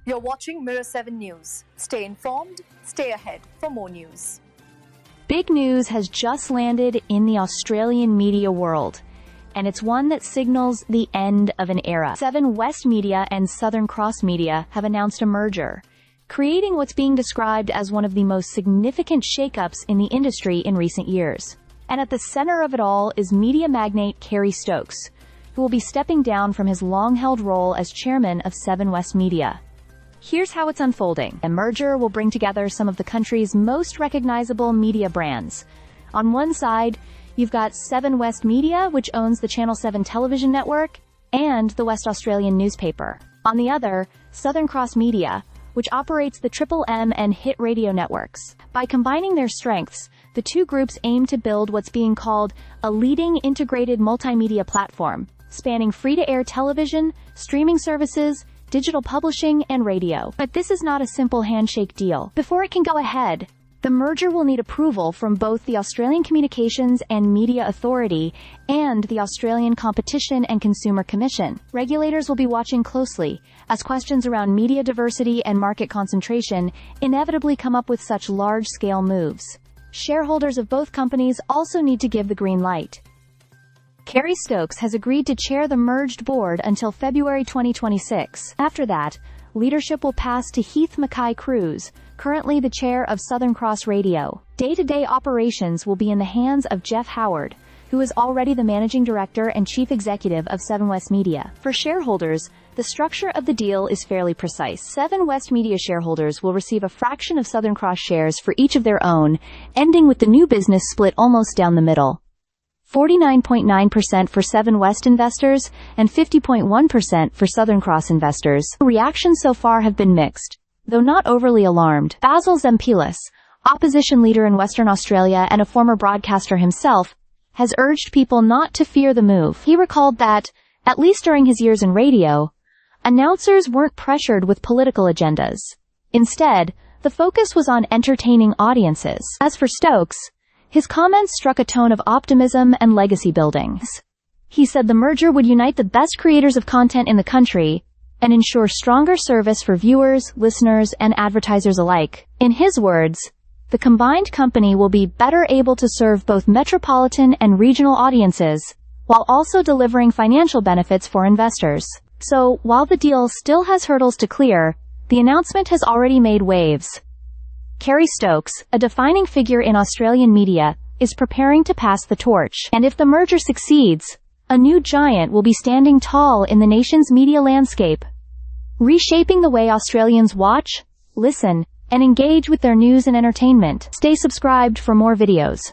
You're watching Mirror 7 News. Stay informed, stay ahead for more news. Big news has just landed in the Australian media world, and it's one that signals the end of an era. Seven West Media and Southern Cross Media have announced a merger, creating what's being described as one of the most significant shakeups in the industry in recent years. And at the center of it all is media magnate Kerry Stokes, who will be stepping down from his long-held role as chairman of Seven West Media. Here's how it's unfolding. A merger will bring together some of the country's most recognizable media brands. On one side, you've got Seven West Media, which owns the Channel 7 television network and the West Australian newspaper. On the other, Southern Cross Media, which operates the Triple M and Hit radio networks. By combining their strengths, the two groups aim to build what's being called a leading integrated multimedia platform, spanning free-to-air television, streaming services, digital publishing, and radio. But this is not a simple handshake deal. Before it can go ahead, the merger will need approval from both the Australian Communications and Media Authority and the Australian Competition and Consumer Commission. Regulators will be watching closely, as questions around media diversity and market concentration inevitably come up with such large-scale moves. Shareholders of both companies also need to give the green light. Kerry Stokes has agreed to chair the merged board until February 2026. After that, leadership will pass to Heath Mackay-Cruz, currently the chair of Southern Cross Radio. Day-to-day operations will be in the hands of Jeff Howard, who is already the managing director and chief executive of Seven West Media. For shareholders, the structure of the deal is fairly precise. Seven West Media shareholders will receive a fraction of Southern Cross shares for each of their own, ending with the new business split almost down the middle. 49.9% for Seven West investors and 50.1% for Southern Cross investors. Reactions so far have been mixed, though not overly alarmed. Basil Zempilas, opposition leader in Western Australia and a former broadcaster himself, has urged people not to fear the move. He recalled that, at least during his years in radio, announcers weren't pressured with political agendas. Instead, the focus was on entertaining audiences. As for Stokes, his comments struck a tone of optimism and legacy building. He said the merger would unite the best creators of content in the country and ensure stronger service for viewers, listeners, and advertisers alike. In his words, the combined company will be better able to serve both metropolitan and regional audiences, while also delivering financial benefits for investors. So, while the deal still has hurdles to clear, the announcement has already made waves. Kerry Stokes, a defining figure in Australian media, is preparing to pass the torch. And if the merger succeeds, a new giant will be standing tall in the nation's media landscape, reshaping the way Australians watch, listen, and engage with their news and entertainment. Stay subscribed for more videos.